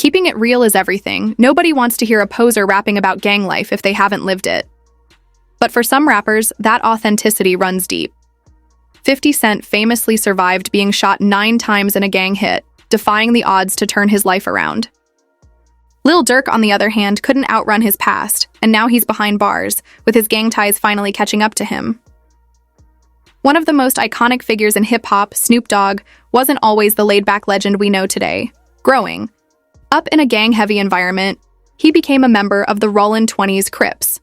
Keeping it real is everything. Nobody wants to hear a poser rapping about gang life if they haven't lived it. But for some rappers, that authenticity runs deep. 50 Cent famously survived being shot 9 times in a gang hit, defying the odds to turn his life around. Lil Durk, on the other hand, couldn't outrun his past, and now he's behind bars, with his gang ties finally catching up to him. One of the most iconic figures in hip-hop, Snoop Dogg, wasn't always the laid-back legend we know today. Growing up in a gang-heavy environment, he became a member of the Rollin' 20s Crips.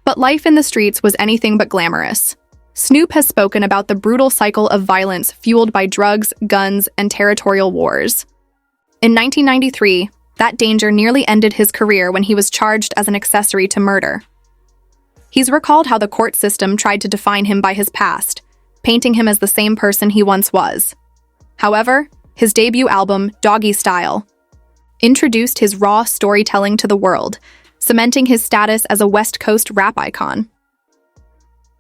But life in the streets was anything but glamorous. Snoop has spoken about the brutal cycle of violence fueled by drugs, guns, and territorial wars. In 1993, that danger nearly ended his career when he was charged as an accessory to murder. He's recalled how the court system tried to define him by his past, painting him as the same person he once was. However, his debut album, Doggy Style, introduced his raw storytelling to the world, cementing his status as a West Coast rap icon.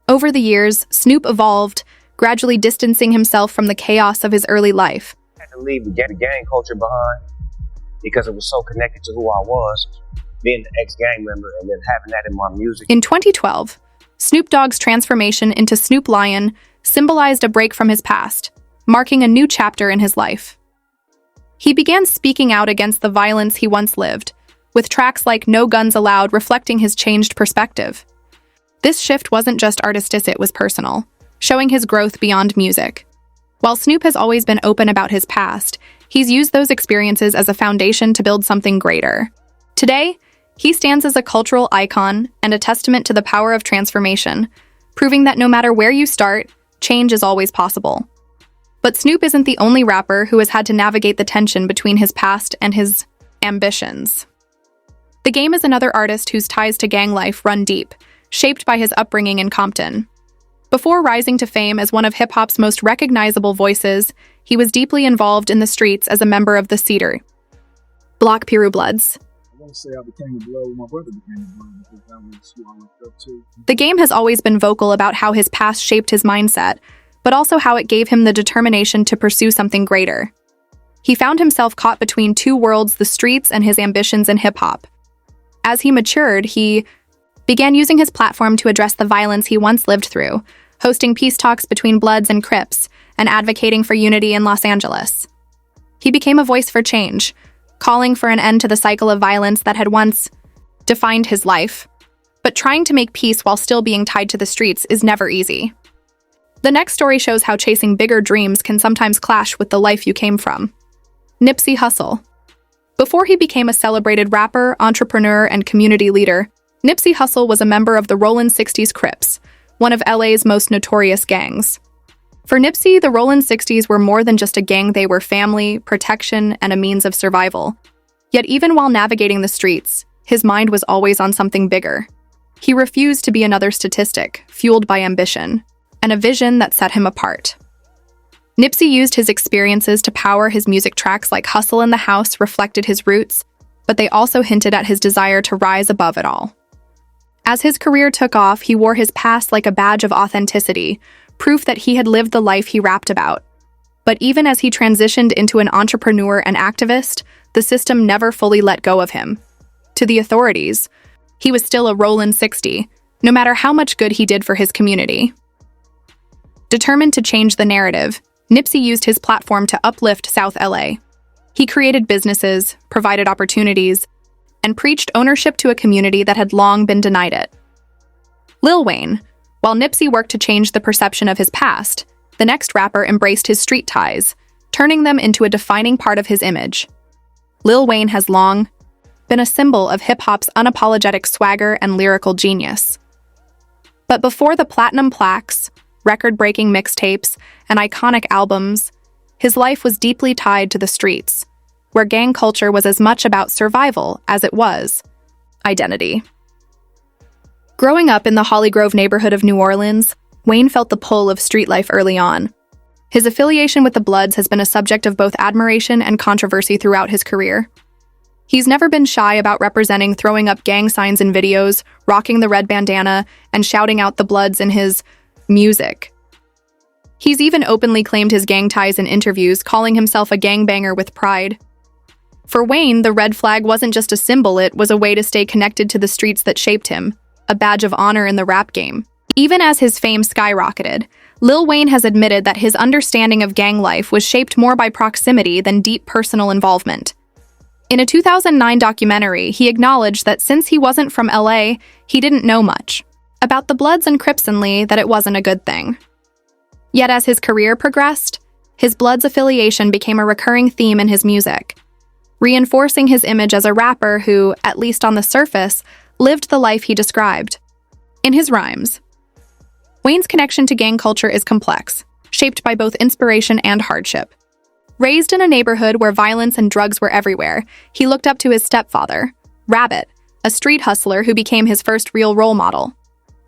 Over the years, Snoop evolved, gradually distancing himself from the chaos of his early life. I had to leave the gang culture behind because it was so connected to who I was, being an ex-gang member and then having that in my music. In 2012, Snoop Dogg's transformation into Snoop Lion symbolized a break from his past, marking a new chapter in his life. He began speaking out against the violence he once lived, with tracks like No Guns Allowed reflecting his changed perspective. This shift wasn't just artistic, it was personal, showing his growth beyond music. While Snoop has always been open about his past, he's used those experiences as a foundation to build something greater. Today, he stands as a cultural icon and a testament to the power of transformation, proving that no matter where you start, change is always possible. But Snoop isn't the only rapper who has had to navigate the tension between his past and his ambitions. The Game is another artist whose ties to gang life run deep, shaped by his upbringing in Compton. Before rising to fame as one of hip-hop's most recognizable voices, he was deeply involved in the streets as a member of the Cedar Block Piru Bloods. I want to say I became a blood when my brother became a blood because that was who I looked up to. The Game has always been vocal about how his past shaped his mindset, but also how it gave him the determination to pursue something greater. He found himself caught between two worlds, the streets and his ambitions in hip-hop. As he matured, he began using his platform to address the violence he once lived through, hosting peace talks between Bloods and Crips, and advocating for unity in Los Angeles. He became a voice for change, calling for an end to the cycle of violence that had once defined his life. But trying to make peace while still being tied to the streets is never easy. The next story shows how chasing bigger dreams can sometimes clash with the life you came from. Nipsey Hussle. Before he became a celebrated rapper, entrepreneur, and community leader, Nipsey Hussle was a member of the Rollin' 60s Crips, one of LA's most notorious gangs. For Nipsey, the Rollin' 60s were more than just a gang, they were family, protection, and a means of survival. Yet even while navigating the streets, his mind was always on something bigger. He refused to be another statistic, fueled by ambition, and a vision that set him apart. Nipsey used his experiences to power his music. Tracks like Hustle in the House reflected his roots, but they also hinted at his desire to rise above it all. As his career took off, he wore his past like a badge of authenticity, proof that he had lived the life he rapped about. But even as he transitioned into an entrepreneur and activist, the system never fully let go of him. To the authorities, he was still a Rollin' 60, no matter how much good he did for his community. Determined to change the narrative, Nipsey used his platform to uplift South LA. He created businesses, provided opportunities, and preached ownership to a community that had long been denied it. Lil Wayne. While Nipsey worked to change the perception of his past, the next rapper embraced his street ties, turning them into a defining part of his image. Lil Wayne has long been a symbol of hip-hop's unapologetic swagger and lyrical genius. But before the platinum plaques, record-breaking mixtapes, and iconic albums, his life was deeply tied to the streets, where gang culture was as much about survival as it was identity. Growing up in the Holly Grove neighborhood of New Orleans, Wayne felt the pull of street life early on. His affiliation with the Bloods has been a subject of both admiration and controversy throughout his career. He's never been shy about representing, throwing up gang signs in videos, rocking the red bandana, and shouting out the Bloods in his music. He's even openly claimed his gang ties in interviews, calling himself a gangbanger with pride. For Wayne, the red flag wasn't just a symbol, it was a way to stay connected to the streets that shaped him, a badge of honor in the rap game. Even as his fame skyrocketed, Lil Wayne has admitted that his understanding of gang life was shaped more by proximity than deep personal involvement. In a 2009 documentary, he acknowledged that since he wasn't from LA, he didn't know much about the Bloods and Crips in Lee, that it wasn't a good thing. Yet as his career progressed, his Bloods affiliation became a recurring theme in his music, reinforcing his image as a rapper who, at least on the surface, lived the life he described. In his rhymes, Wayne's connection to gang culture is complex, shaped by both inspiration and hardship. Raised in a neighborhood where violence and drugs were everywhere, he looked up to his stepfather, Rabbit, a street hustler who became his first real role model.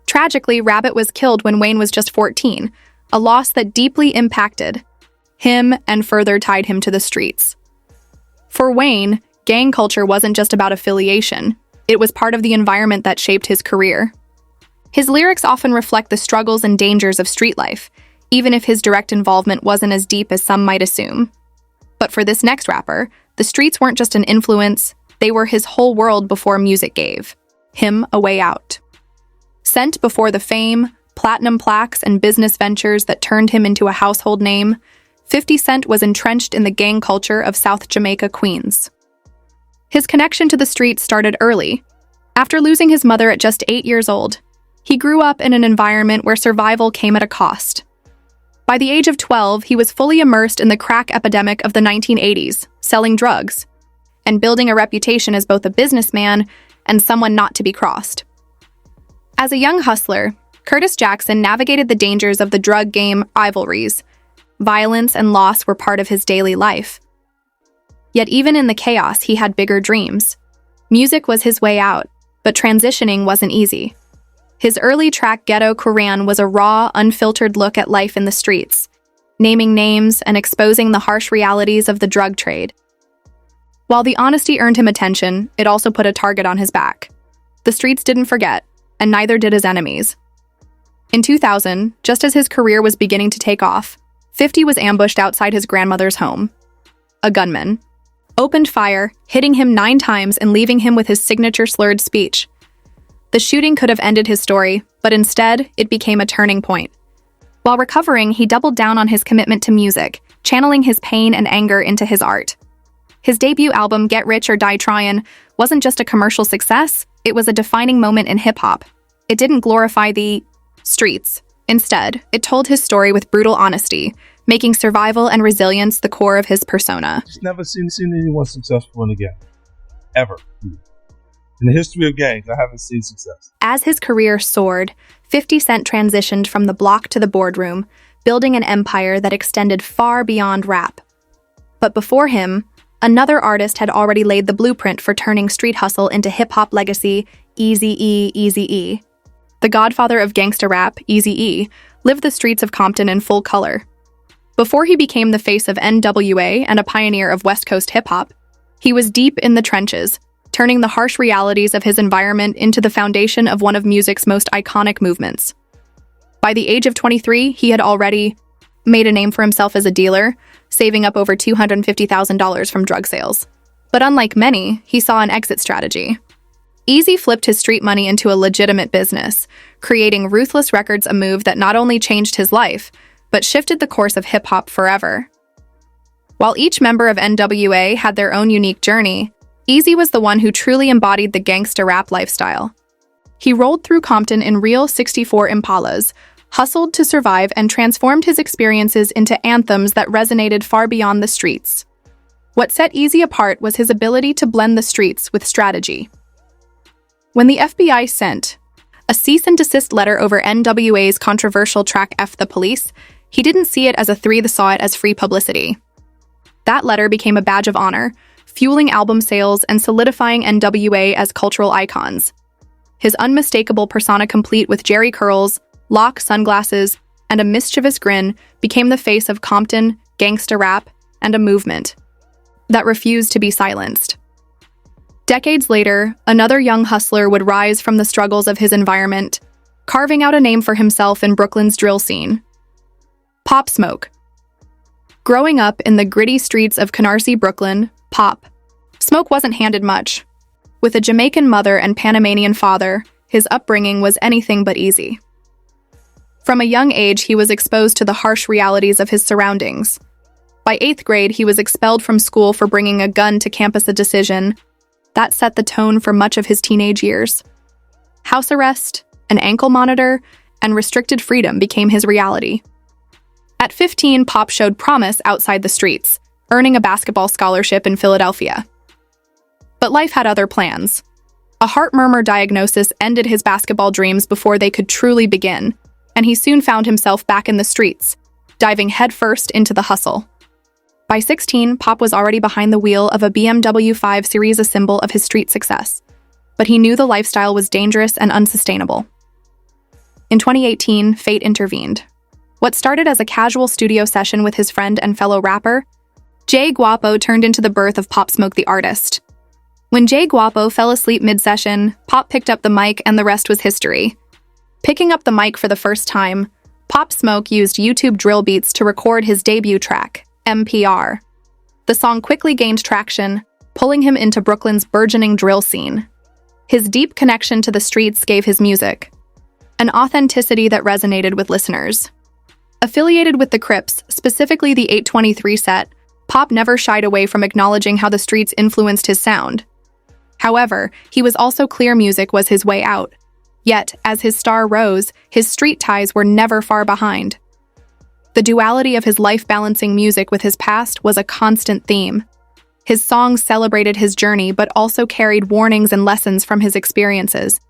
Tragically, Rabbit was killed when Wayne was just 14, a loss that deeply impacted him and further tied him to the streets. For Wayne, gang culture wasn't just about affiliation, it was part of the environment that shaped his career. His lyrics often reflect the struggles and dangers of street life, even if his direct involvement wasn't as deep as some might assume. But for this next rapper, the streets weren't just an influence, they were his whole world before music gave him a way out. Sent before the fame, platinum plaques, and business ventures that turned him into a household name, 50 Cent was entrenched in the gang culture of South Jamaica, Queens. His connection to the streets started early. After losing his mother at just 8 years old, he grew up in an environment where survival came at a cost. By the age of 12, he was fully immersed in the crack epidemic of the 1980s, selling drugs, and building a reputation as both a businessman and someone not to be crossed. As a young hustler, Curtis Jackson navigated the dangers of the drug game rivalries. Violence and loss were part of his daily life. Yet even in the chaos, he had bigger dreams. Music was his way out, but transitioning wasn't easy. His early track Ghetto Quran was a raw, unfiltered look at life in the streets, naming names and exposing the harsh realities of the drug trade. While the honesty earned him attention, it also put a target on his back. The streets didn't forget, and neither did his enemies. In 2000, just as his career was beginning to take off, 50 was ambushed outside his grandmother's home. A gunman opened fire, hitting him 9 times and leaving him with his signature slurred speech. The shooting could have ended his story, but instead, it became a turning point. While recovering, he doubled down on his commitment to music, channeling his pain and anger into his art. His debut album, Get Rich or Die Tryin', wasn't just a commercial success, it was a defining moment in hip-hop. It didn't glorify the streets. Instead, it told his story with brutal honesty, making survival and resilience the core of his persona. Just never seen anyone successful in a gang. Ever. In the history of gangs, I haven't seen success. As his career soared, 50 Cent transitioned from the block to the boardroom, building an empire that extended far beyond rap. But before him, another artist had already laid the blueprint for turning street hustle into hip-hop legacy, Eazy-E. The godfather of gangsta rap, Eazy-E, lived the streets of Compton in full color. Before he became the face of NWA and a pioneer of West Coast hip-hop, he was deep in the trenches, turning the harsh realities of his environment into the foundation of one of music's most iconic movements. By the age of 23, he had already made a name for himself as a dealer, saving up over $250,000 from drug sales. But unlike many, he saw an exit strategy. Eazy flipped his street money into a legitimate business, creating Ruthless Records, a move that not only changed his life, but shifted the course of hip-hop forever. While each member of NWA had their own unique journey, Eazy was the one who truly embodied the gangsta rap lifestyle. He rolled through Compton in real 64 Impalas, hustled to survive, and transformed his experiences into anthems that resonated far beyond the streets. What set Eazy apart was his ability to blend the streets with strategy. When the FBI sent a cease and desist letter over NWA's controversial track F the Police, he didn't see it as a threat, saw it as free publicity. That letter became a badge of honor, fueling album sales and solidifying NWA as cultural icons. His unmistakable persona, complete with jerry curls, lock sunglasses, and a mischievous grin, became the face of Compton, gangsta rap, and a movement that refused to be silenced. Decades later, another young hustler would rise from the struggles of his environment, carving out a name for himself in Brooklyn's drill scene. Pop Smoke. Growing up in the gritty streets of Canarsie, Brooklyn, Pop Smoke wasn't handed much. With a Jamaican mother and Panamanian father, his upbringing was anything but easy. From a young age, he was exposed to the harsh realities of his surroundings. By 8th grade, he was expelled from school for bringing a gun to campus, a decision that set the tone for much of his teenage years. House arrest, an ankle monitor, and restricted freedom became his reality. At 15, Pop showed promise outside the streets, earning a basketball scholarship in Philadelphia. But life had other plans. A heart murmur diagnosis ended his basketball dreams before they could truly begin, and he soon found himself back in the streets, diving headfirst into the hustle. By 16, Pop was already behind the wheel of a BMW 5 Series, a symbol of his street success. But he knew the lifestyle was dangerous and unsustainable. In 2018, fate intervened. What started as a casual studio session with his friend and fellow rapper, Jay Guapo, turned into the birth of Pop Smoke the artist. When Jay Guapo fell asleep mid-session, Pop picked up the mic and the rest was history. Picking up the mic for the first time, Pop Smoke used YouTube drill beats to record his debut track, MPR. The song quickly gained traction, pulling him into Brooklyn's burgeoning drill scene. His deep connection to the streets gave his music an authenticity that resonated with listeners. Affiliated with the Crips, specifically the 823 set, Pop never shied away from acknowledging how the streets influenced his sound. However, he was also clear music was his way out. Yet, as his star rose, his street ties were never far behind. The duality of his life balancing music with his past was a constant theme. His songs celebrated his journey but also carried warnings and lessons from his experiences.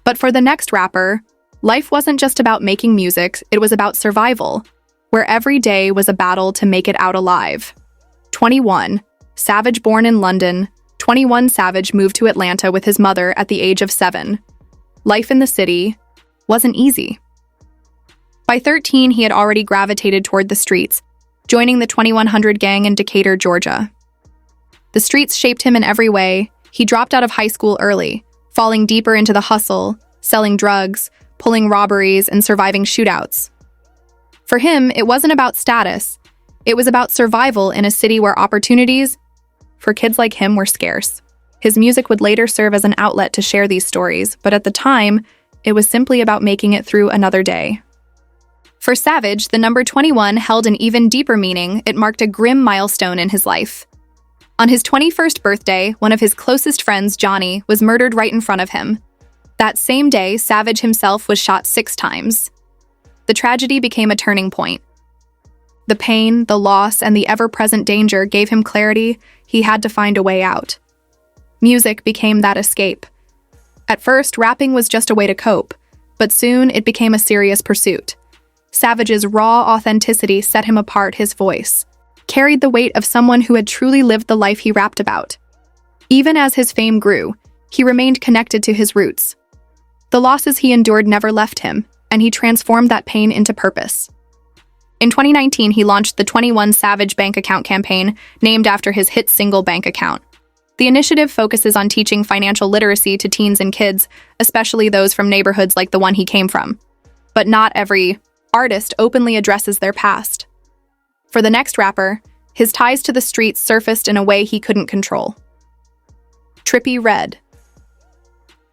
But for the next rapper, life wasn't just about making music, it was about survival, where every day was a battle to make it out alive. 21. Savage, born in London, 21 Savage moved to Atlanta with his mother at the age of 7. Life in the city wasn't easy. By 13, he had already gravitated toward the streets, joining the 2100 gang in Decatur, Georgia. The streets shaped him in every way. He dropped out of high school early, falling deeper into the hustle, selling drugs, pulling robberies, and surviving shootouts. For him, it wasn't about status. It was about survival in a city where opportunities for kids like him were scarce. His music would later serve as an outlet to share these stories, but at the time, it was simply about making it through another day. For Savage, the number 21 held an even deeper meaning. It marked a grim milestone in his life. On his 21st birthday, one of his closest friends, Johnny, was murdered right in front of him. That same day, Savage himself was shot 6 times. The tragedy became a turning point. The pain, the loss, and the ever-present danger gave him clarity. He had to find a way out. Music became that escape. At first, rapping was just a way to cope, but soon it became a serious pursuit. Savage's raw authenticity set him apart. His voice carried the weight of someone who had truly lived the life he rapped about. Even as his fame grew, he remained connected to his roots. The losses he endured never left him, and he transformed that pain into purpose. In 2019, he launched the 21 Savage Bank Account campaign, named after his hit single Bank Account. The initiative focuses on teaching financial literacy to teens and kids, especially those from neighborhoods like the one he came from. But not every artist openly addresses their past. For the next rapper, his ties to the streets surfaced in a way he couldn't control. Trippie Redd.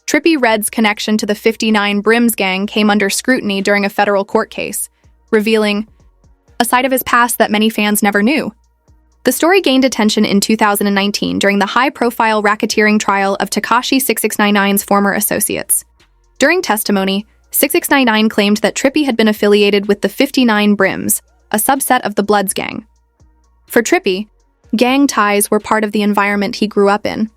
Trippie Redd's connection to the 59 Brims gang came under scrutiny during a federal court case, revealing a side of his past that many fans never knew. The story gained attention in 2019 during the high-profile racketeering trial of Tekashi 6699's former associates. During testimony, 6699 claimed that Trippie had been affiliated with the 59 Brims, a subset of the Bloods gang. For Trippie, gang ties were part of the environment he grew up in.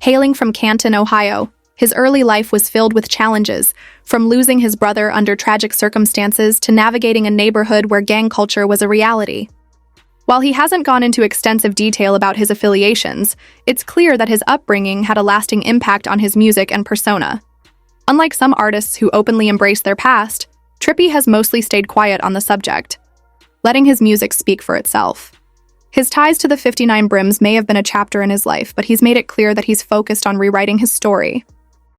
Hailing from Canton, Ohio, his early life was filled with challenges, from losing his brother under tragic circumstances to navigating a neighborhood where gang culture was a reality. While he hasn't gone into extensive detail about his affiliations, it's clear that his upbringing had a lasting impact on his music and persona. Unlike some artists who openly embrace their past, Trippie has mostly stayed quiet on the subject, letting his music speak for itself. His ties to the 59 Brims may have been a chapter in his life, but he's made it clear that he's focused on rewriting his story.